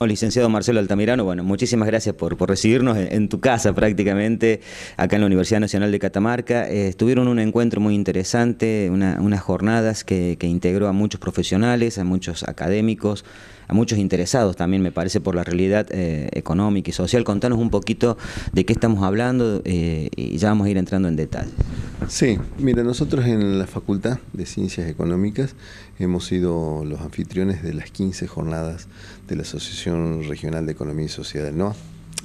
Licenciado Marcelo Altamirano, bueno, muchísimas gracias por recibirnos en tu casa prácticamente, acá en la Universidad Nacional de Catamarca. Tuvieron un encuentro muy interesante, unas jornadas que integró a muchos profesionales, a muchos académicos, a muchos interesados también, me parece, por la realidad económica y social. Contanos un poquito de qué estamos hablando y ya vamos a ir entrando en detalle. Sí, mira, nosotros en la Facultad de Ciencias Económicas hemos sido los anfitriones de las 15 jornadas de la Asociación Regional de Economía y Sociedad del NOA,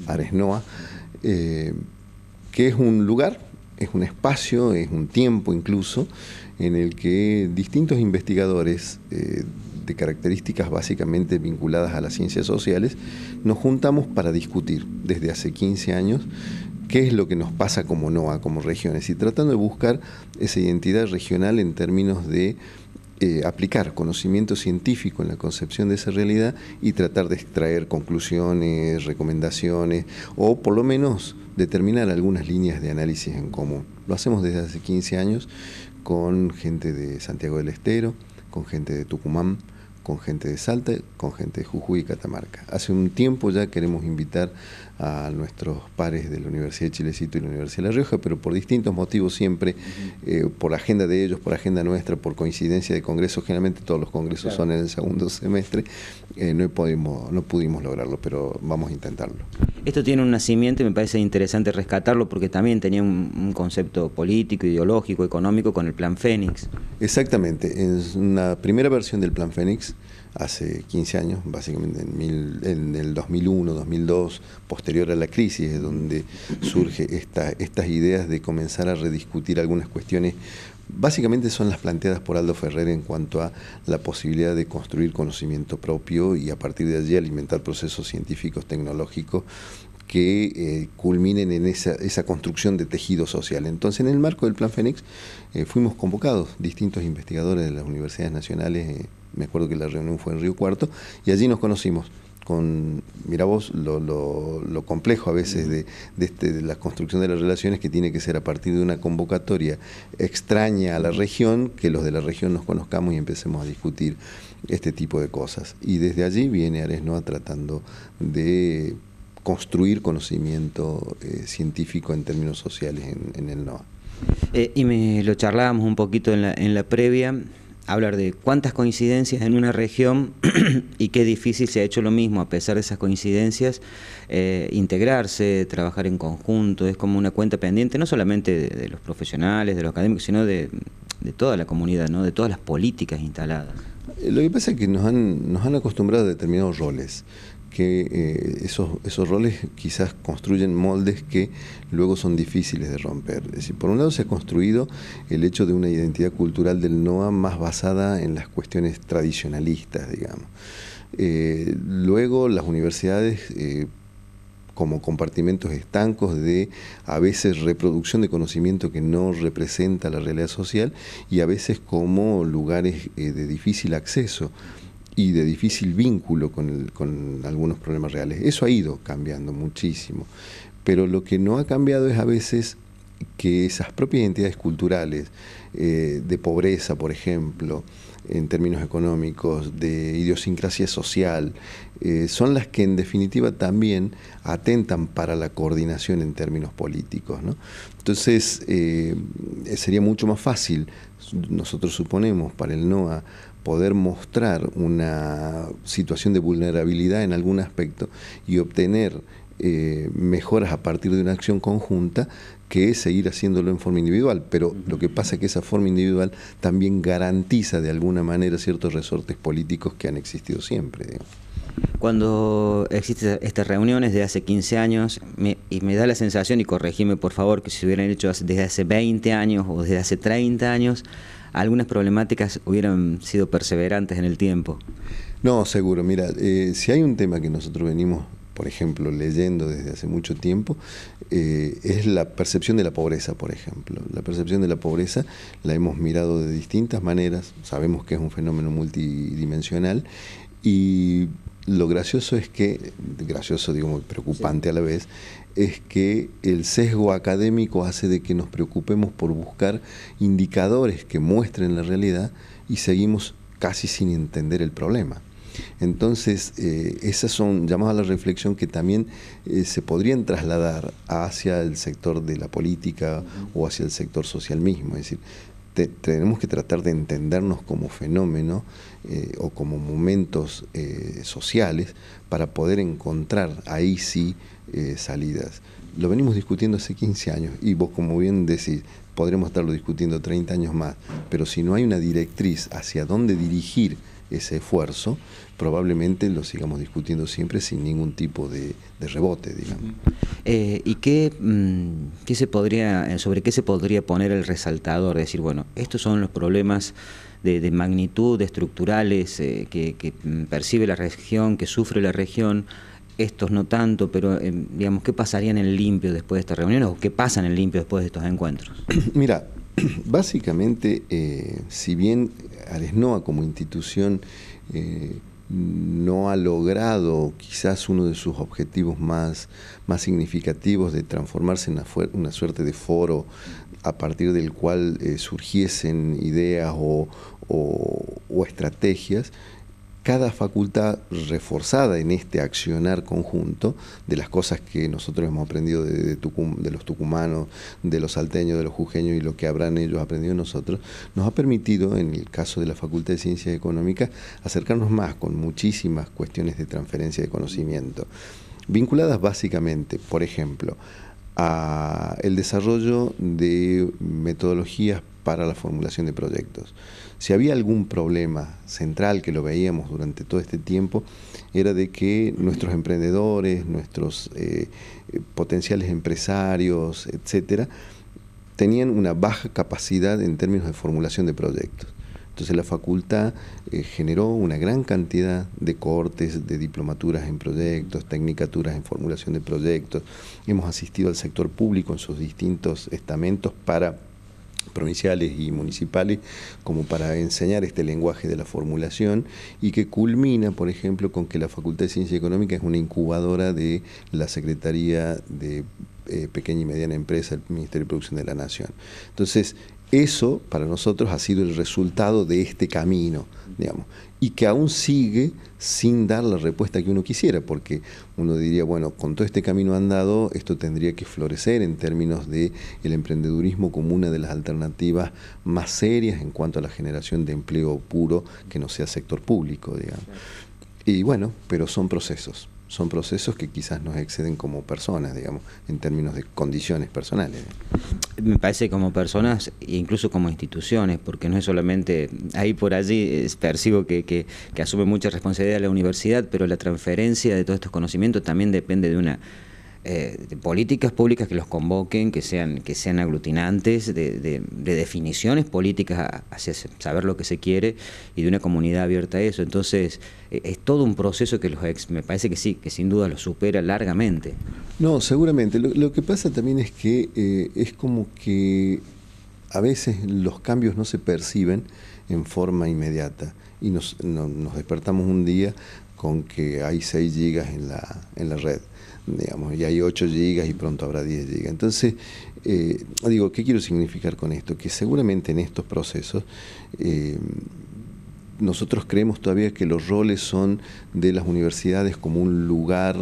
ARES-NOA, que es un lugar, es un espacio, es un tiempo incluso, en el que distintos investigadores de características básicamente vinculadas a las ciencias sociales, nos juntamos para discutir desde hace 15 años qué es lo que nos pasa como NOA, como regiones, y tratando de buscar esa identidad regional en términos de aplicar conocimiento científico en la concepción de esa realidad y tratar de extraer conclusiones, recomendaciones o por lo menos determinar algunas líneas de análisis en común. Lo hacemos desde hace 15 años con gente de Santiago del Estero, con gente de Tucumán, con gente de Salta, con gente de Jujuy y Catamarca. Hace un tiempo ya queremos invitar a nuestros pares de la Universidad de Chilecito y la Universidad de La Rioja, pero por distintos motivos siempre, por agenda de ellos, por agenda nuestra, por coincidencia de congresos, generalmente todos los congresos son en el segundo semestre, no pudimos lograrlo, pero vamos a intentarlo. Esto tiene un nacimiento y me parece interesante rescatarlo porque también tenía un concepto político, ideológico, económico con el Plan Fénix. Exactamente, es una primera versión del Plan Fénix hace 15 años, básicamente en el 2001, 2002, posterior a la crisis, es donde surge estas ideas de comenzar a rediscutir algunas cuestiones. Básicamente son las planteadas por Aldo Ferrer en cuanto a la posibilidad de construir conocimiento propio y a partir de allí alimentar procesos científicos, tecnológicos que culminen en esa construcción de tejido social. Entonces, en el marco del Plan Fénix fuimos convocados distintos investigadores de las universidades nacionales, me acuerdo que la reunión fue en Río Cuarto, y allí nos conocimos. Mira vos lo complejo a veces de la construcción de las relaciones, que tiene que ser a partir de una convocatoria extraña a la región, que los de la región nos conozcamos y empecemos a discutir este tipo de cosas. Y desde allí viene ARES-NOA tratando de construir conocimiento científico en términos sociales en el NOA. Y me lo charlábamos un poquito en la previa, hablar de cuántas coincidencias en una región y qué difícil se ha hecho lo mismo a pesar de esas coincidencias, integrarse, trabajar en conjunto, es como una cuenta pendiente no solamente de los profesionales, de los académicos, sino de toda la comunidad, ¿no? De todas las políticas instaladas. Lo que pasa es que nos han acostumbrado a determinados roles, que esos roles quizás construyen moldes que luego son difíciles de romper. Es decir, por un lado se ha construido el hecho de una identidad cultural del NOA más basada en las cuestiones tradicionalistas, digamos. Luego las universidades como compartimentos estancos de a veces reproducción de conocimiento que no representa la realidad social y a veces como lugares de difícil acceso y de difícil vínculo con algunos problemas reales. Eso ha ido cambiando muchísimo, pero lo que no ha cambiado es a veces que esas propias identidades culturales, de pobreza, por ejemplo, en términos económicos, de idiosincrasia social, son las que en definitiva también atentan para la coordinación en términos políticos, ¿no? Entonces, sería mucho más fácil, nosotros suponemos, para el NOA, poder mostrar una situación de vulnerabilidad en algún aspecto y obtener mejoras a partir de una acción conjunta, que es seguir haciéndolo en forma individual, pero lo que pasa es que esa forma individual también garantiza de alguna manera ciertos resortes políticos que han existido siempre, digamos. Cuando existen estas reuniones de hace 15 años, y me da la sensación, y corregime por favor, que si se hubieran hecho desde hace 20 años o desde hace 30 años, algunas problemáticas hubieran sido perseverantes en el tiempo. No, seguro. Mira, si hay un tema que nosotros venimos, por ejemplo, leyendo desde hace mucho tiempo, es la percepción de la pobreza, por ejemplo. La percepción de la pobreza la hemos mirado de distintas maneras, sabemos que es un fenómeno multidimensional y lo gracioso es que, gracioso digo muy preocupante a la vez, es que el sesgo académico hace de que nos preocupemos por buscar indicadores que muestren la realidad y seguimos casi sin entender el problema. Entonces, esas son llamadas a la reflexión que también se podrían trasladar hacia el sector de la política o hacia el sector social mismo. Es decir, tenemos que tratar de entendernos como fenómeno o como momentos sociales para poder encontrar ahí sí salidas. Lo venimos discutiendo hace 15 años y vos, como bien decís, podremos estarlo discutiendo 30 años más, pero si no hay una directriz hacia dónde dirigir ese esfuerzo, probablemente lo sigamos discutiendo siempre sin ningún tipo de rebote, digamos. ¿Y sobre qué se podría poner el resaltador? Decir, bueno, estos son los problemas de magnitud, estructurales, que percibe la región, que sufre la región, estos no tanto, pero digamos, ¿qué pasaría en el limpio después de estas reuniones o qué pasa en el limpio después de estos encuentros? Mira, básicamente, si bien ALESNOA como institución no ha logrado quizás uno de sus objetivos más significativos de transformarse en una suerte de foro a partir del cual surgiesen ideas o estrategias, cada facultad reforzada en este accionar conjunto de las cosas que nosotros hemos aprendido de los tucumanos, de los salteños, de los jujeños y lo que habrán ellos aprendido nosotros, nos ha permitido, en el caso de la Facultad de Ciencias Económicas, acercarnos más con muchísimas cuestiones de transferencia de conocimiento, vinculadas básicamente, por ejemplo, a el desarrollo de metodologías para la formulación de proyectos. Si había algún problema central que lo veíamos durante todo este tiempo, era de que nuestros emprendedores, nuestros potenciales empresarios, etcétera, tenían una baja capacidad en términos de formulación de proyectos. Entonces la facultad generó una gran cantidad de cohortes de diplomaturas en proyectos, tecnicaturas en formulación de proyectos. Hemos asistido al sector público en sus distintos estamentos provinciales y municipales, como para enseñar este lenguaje de la formulación, y que culmina, por ejemplo, con que la Facultad de Ciencia Económica es una incubadora de la Secretaría de Pequeña y Mediana Empresa del Ministerio de Producción de la Nación. Entonces, eso para nosotros ha sido el resultado de este camino, digamos, y que aún sigue sin dar la respuesta que uno quisiera, porque uno diría, bueno, con todo este camino andado, esto tendría que florecer en términos de el emprendedurismo como una de las alternativas más serias en cuanto a la generación de empleo puro que no sea sector público, digamos. Y bueno, pero son procesos que quizás nos exceden como personas, digamos, en términos de condiciones personales. Me parece como personas e incluso como instituciones, porque no es solamente, ahí por allí percibo que asume mucha responsabilidad la universidad, pero la transferencia de todos estos conocimientos también depende de de políticas públicas que los convoquen, que sean aglutinantes, de definiciones políticas hacia saber lo que se quiere y de una comunidad abierta a eso. Entonces, es todo un proceso que me parece que sí, que sin duda lo supera largamente. No, seguramente. Lo que pasa también es que es como que a veces los cambios no se perciben en forma inmediata y nos despertamos un día con que hay 6 gigas en la red, digamos, y hay 8 gigas y pronto habrá 10 gigas. Entonces, digo, ¿qué quiero significar con esto? Que seguramente en estos procesos nosotros creemos todavía que los roles son de las universidades como un lugar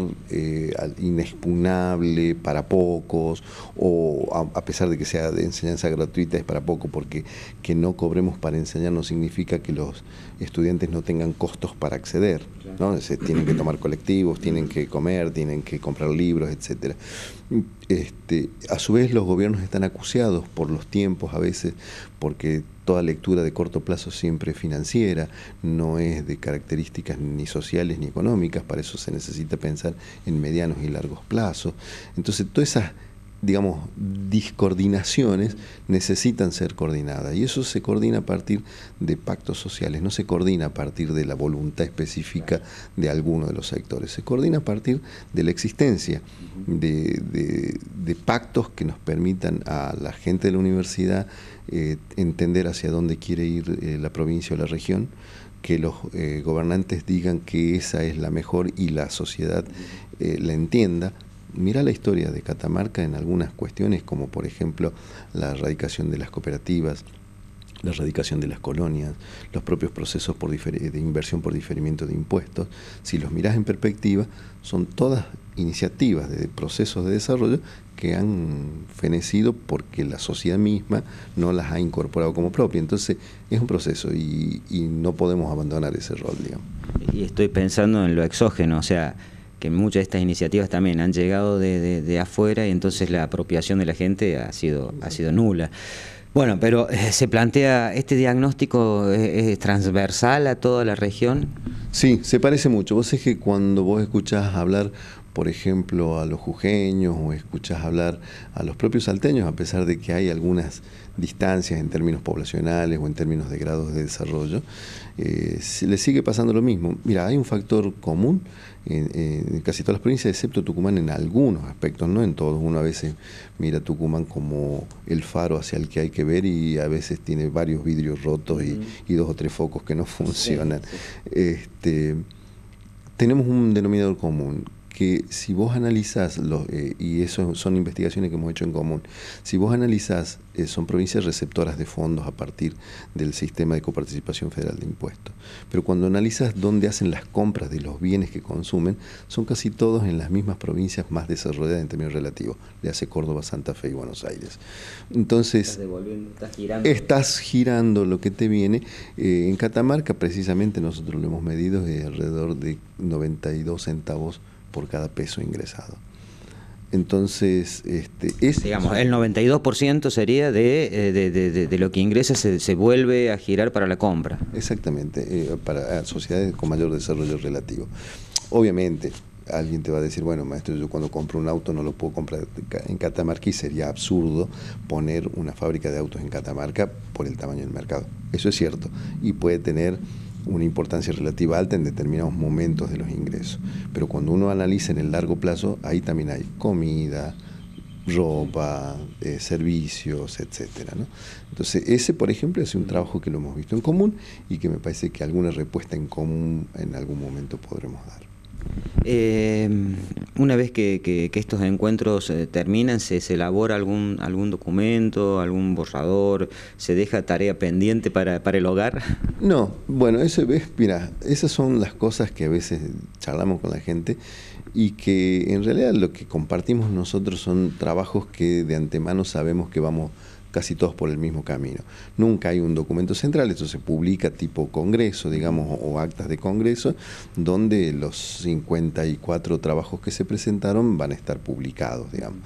inexpugnable para pocos, o a pesar de que sea de enseñanza gratuita es para poco, porque que no cobremos para enseñar no significa que los estudiantes no tengan costos para acceder, ¿no? Tienen que tomar colectivos, tienen que comer, tienen que comprar libros, etcétera. A su vez los gobiernos están acuciados por los tiempos a veces, porque toda lectura de corto plazo siempre es financiera, no es de características ni sociales ni económicas, para eso se necesita pensar en medianos y largos plazos. Entonces todas esas, digamos, discoordinaciones necesitan ser coordinadas, y eso se coordina a partir de pactos sociales, no se coordina a partir de la voluntad específica de alguno de los sectores, se coordina a partir de la existencia de pactos que nos permitan a la gente de la universidad entender hacia dónde quiere ir la provincia o la región, que los gobernantes digan que esa es la mejor y la sociedad la entienda. Mira la historia de Catamarca en algunas cuestiones, como por ejemplo la erradicación de las cooperativas, la erradicación de las colonias, los propios procesos de inversión por diferimiento de impuestos. Si los mirás en perspectiva, son todas iniciativas de procesos de desarrollo que han fenecido porque la sociedad misma no las ha incorporado como propia. Entonces es un proceso y no podemos abandonar ese rol, digamos. Y estoy pensando en lo exógeno, o sea, que muchas de estas iniciativas también han llegado de afuera y entonces la apropiación de la gente ha sido nula. Bueno, pero se plantea, ¿este diagnóstico es transversal a toda la región? Sí, se parece mucho. Vos sabés que cuando vos escuchás hablar, por ejemplo, a los jujeños o escuchás hablar a los propios salteños, a pesar de que hay algunas distancias en términos poblacionales o en términos de grados de desarrollo, les sigue pasando lo mismo. Mira, hay un factor común en casi todas las provincias, excepto Tucumán en algunos aspectos, no en todos. Uno a veces mira Tucumán como el faro hacia el que hay que ver y a veces tiene varios vidrios rotos y 2 o 3 focos que no funcionan. Tenemos un denominador común, que si vos analizás, y eso son investigaciones que hemos hecho en común, si vos analizás, son provincias receptoras de fondos a partir del sistema de coparticipación federal de impuestos. Pero cuando analizas dónde hacen las compras de los bienes que consumen, son casi todos en las mismas provincias más desarrolladas en términos relativos. Le hace Córdoba, Santa Fe y Buenos Aires. Entonces, estás girando lo que te viene. En Catamarca, precisamente, nosotros lo hemos medido de alrededor de 92 centavos por cada peso ingresado. Entonces, digamos, el 92% sería de lo que ingresa se vuelve a girar para la compra. Exactamente, para sociedades con mayor desarrollo relativo. Obviamente, alguien te va a decir, bueno, maestro, yo cuando compro un auto no lo puedo comprar en Catamarca y sería absurdo poner una fábrica de autos en Catamarca por el tamaño del mercado. Eso es cierto, y puede tener una importancia relativa alta en determinados momentos de los ingresos. Pero cuando uno analiza en el largo plazo, ahí también hay comida, ropa, servicios, etcétera, ¿no? Entonces, ese, por ejemplo, es un trabajo que lo hemos visto en común y que me parece que alguna respuesta en común en algún momento podremos dar. Una vez que estos encuentros terminan, ¿se elabora algún documento, algún borrador? ¿Se deja tarea pendiente para el hogar? No, bueno, eso ves, mira, esas son las cosas que a veces charlamos con la gente y que en realidad lo que compartimos nosotros son trabajos que de antemano sabemos que vamos casi todos por el mismo camino. Nunca hay un documento central, esto se publica tipo congreso, digamos, o actas de congreso, donde los 54 trabajos que se presentaron van a estar publicados, digamos.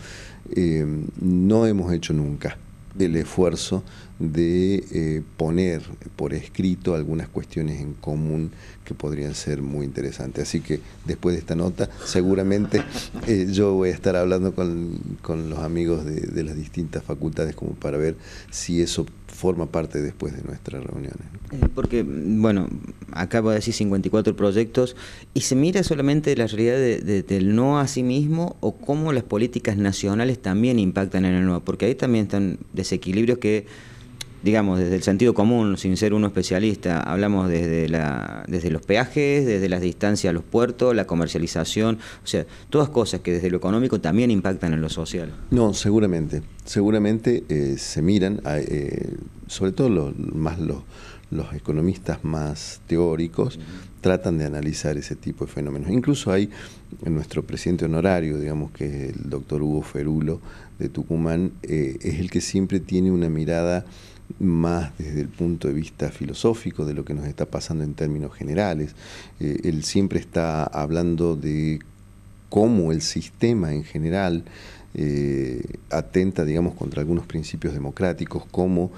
No hemos hecho nunca el esfuerzo de poner por escrito algunas cuestiones en común que podrían ser muy interesantes. Así que después de esta nota, seguramente yo voy a estar hablando con los amigos de las distintas facultades como para ver si eso forma parte después de nuestras reuniones, ¿no? Porque, bueno, acabo de decir 54 proyectos, y se mira solamente la realidad del no a sí mismo o cómo las políticas nacionales también impactan en el no, porque ahí también están desequilibrios que, digamos, desde el sentido común, sin ser uno especialista, hablamos desde los peajes, desde las distancias a los puertos, la comercialización, o sea, todas cosas que desde lo económico también impactan en lo social. No, seguramente se miran, sobre todo los economistas más teóricos tratan de analizar ese tipo de fenómenos. Incluso hay nuestro presidente honorario, digamos que el doctor Hugo Ferulo de Tucumán, es el que siempre tiene una mirada más desde el punto de vista filosófico de lo que nos está pasando en términos generales. Él siempre está hablando de cómo el sistema en general atenta, digamos, contra algunos principios democráticos, como,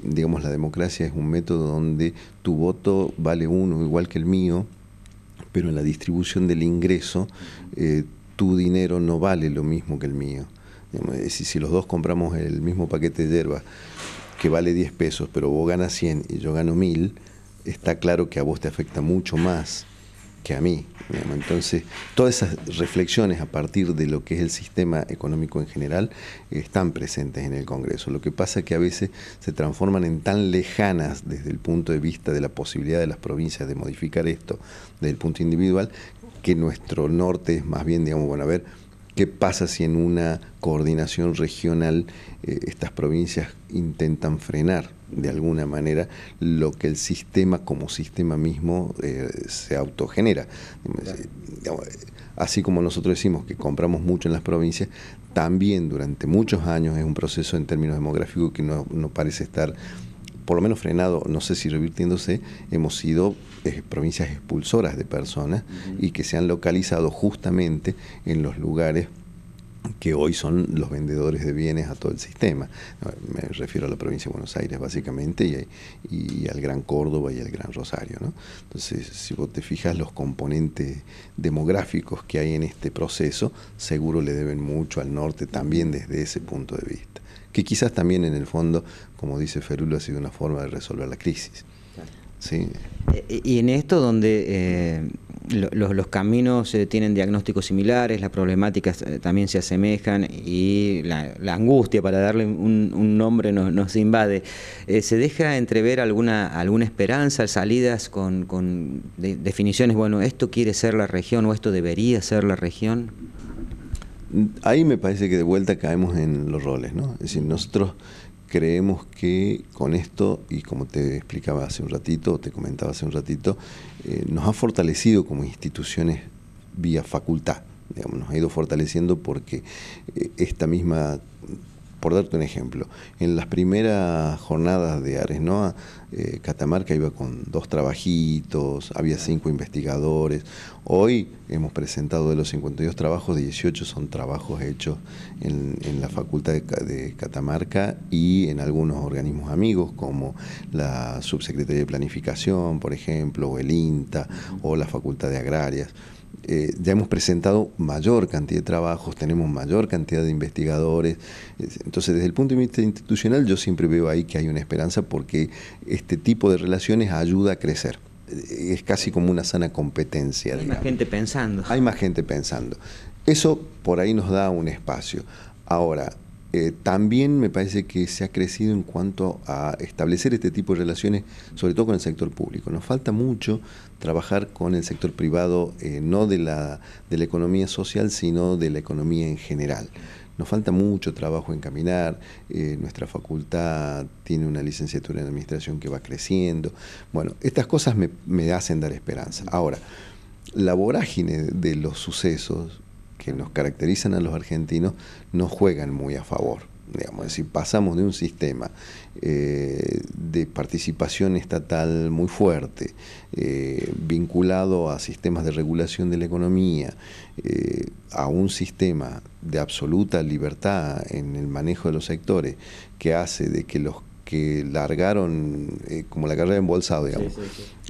digamos, la democracia es un método donde tu voto vale uno igual que el mío, pero en la distribución del ingreso tu dinero no vale lo mismo que el mío. Digamos, si los dos compramos el mismo paquete de hierba que vale 10 pesos, pero vos ganas 100 y yo gano 1000, está claro que a vos te afecta mucho más que a mí. Entonces, todas esas reflexiones a partir de lo que es el sistema económico en general están presentes en el Congreso. Lo que pasa es que a veces se transforman en tan lejanas desde el punto de vista de la posibilidad de las provincias de modificar esto desde el punto individual, que nuestro norte es más bien, digamos, bueno, a ver, ¿Qué pasa si en una coordinación regional estas provincias intentan frenar de alguna manera lo que el sistema como sistema mismo se autogenera? Así como nosotros decimos que compramos mucho en las provincias, también durante muchos años es un proceso en términos demográficos que no parece estar, por lo menos frenado, no sé si revirtiéndose. Hemos sido provincias expulsoras de personas y que se han localizado justamente en los lugares que hoy son los vendedores de bienes a todo el sistema. Me refiero a la provincia de Buenos Aires básicamente y al Gran Córdoba y al Gran Rosario, ¿no? Entonces, si vos te fijas, los componentes demográficos que hay en este proceso seguro le deben mucho al norte también desde ese punto de vista, que quizás también en el fondo, como dice Ferulo, ha sido una forma de resolver la crisis. ¿Sí? Y en esto donde los caminos tienen diagnósticos similares, las problemáticas también se asemejan y la angustia, para darle un nombre, nos invade, ¿se deja entrever alguna esperanza, salidas con definiciones, bueno, esto quiere ser la región o esto debería ser la región? Ahí me parece que de vuelta caemos en los roles, ¿no? Es decir, nosotros creemos que con esto, y como te explicaba hace un ratito, te comentaba hace un ratito, nos ha fortalecido como instituciones vía facultad, digamos, nos ha ido fortaleciendo porque esta misma, por darte un ejemplo, en las primeras jornadas de ARESNOA, Catamarca iba con 2 trabajitos, había 5 investigadores. Hoy hemos presentado de los 52 trabajos, 18 son trabajos hechos en la Facultad de Catamarca y en algunos organismos amigos, como la Subsecretaría de Planificación, por ejemplo, o el INTA, o la Facultad de Agrarias. Ya hemos presentado mayor cantidad de trabajos, tenemos mayor cantidad de investigadores. Entonces, desde el punto de vista institucional, yo siempre veo ahí que hay una esperanza porque este tipo de relaciones ayuda a crecer. Es casi como una sana competencia. Hay más gente pensando. Hay más gente pensando. Eso por ahí nos da un espacio. Ahora, también me parece que se ha crecido en cuanto a establecer este tipo de relaciones, sobre todo con el sector público. Nos falta mucho trabajar con el sector privado, no de la economía social, sino de la economía en general. Nos falta mucho trabajo en caminar. Nuestra facultad tiene una licenciatura en administración que va creciendo. Bueno, estas cosas me hacen dar esperanza. Ahora, la vorágine de los sucesos que nos caracterizan a los argentinos nos juegan muy a favor. Digamos, es decir, pasamos de un sistema de participación estatal muy fuerte, vinculado a sistemas de regulación de la economía, a un sistema de absoluta libertad en el manejo de los sectores, que hace de que los que largaron, como la carrera de embolsado, digamos,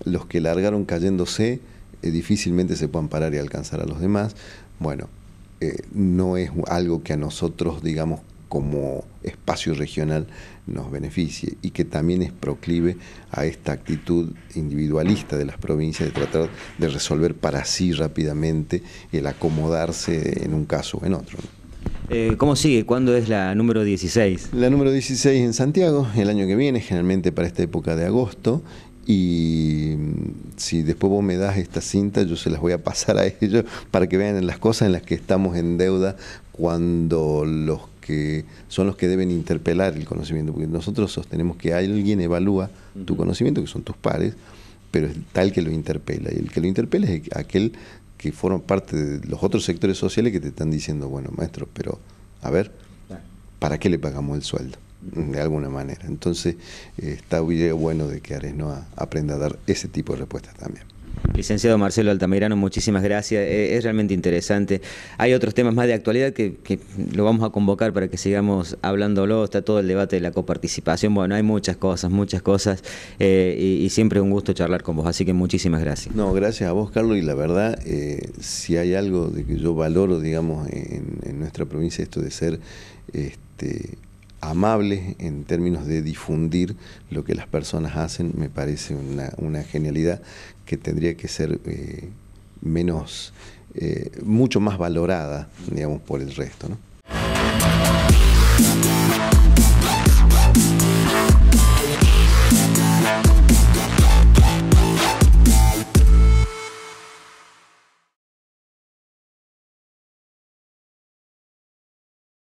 los que largaron cayéndose, difícilmente se puedan parar y alcanzar a los demás. Bueno, no es algo que a nosotros, digamos, como espacio regional nos beneficie, y que también es proclive a esta actitud individualista de las provincias de tratar de resolver para sí rápidamente el acomodarse en un caso o en otro, ¿no? ¿Cómo sigue? ¿Cuándo es la número 16? La número 16 en Santiago, el año que viene, generalmente para esta época de agosto. Y si después vos me das esta cinta, yo se las voy a pasar a ellos para que vean las cosas en las que estamos en deuda cuando los que son los que deben interpelar el conocimiento, porque nosotros sostenemos que alguien evalúa tu conocimiento, que son tus pares, pero es tal que lo interpela, y el que lo interpela es aquel que forma parte de los otros sectores sociales que te están diciendo, bueno, maestro, pero a ver, ¿para qué le pagamos el sueldo? De alguna manera. Entonces, está bueno de que ARESNOA aprenda a dar ese tipo de respuestas también. Licenciado Marcelo Altamirano, muchísimas gracias. Es realmente interesante. Hay otros temas más de actualidad que lo vamos a convocar para que sigamos hablándolo. Está todo el debate de la coparticipación. Bueno, hay muchas cosas y siempre un gusto charlar con vos. Así que muchísimas gracias. No, gracias a vos, Carlos. Y la verdad, si hay algo de que yo valoro, digamos, en nuestra provincia, esto de ser amables en términos de difundir lo que las personas hacen, me parece una genialidad que tendría que ser mucho más valorada, digamos, por el resto, ¿no?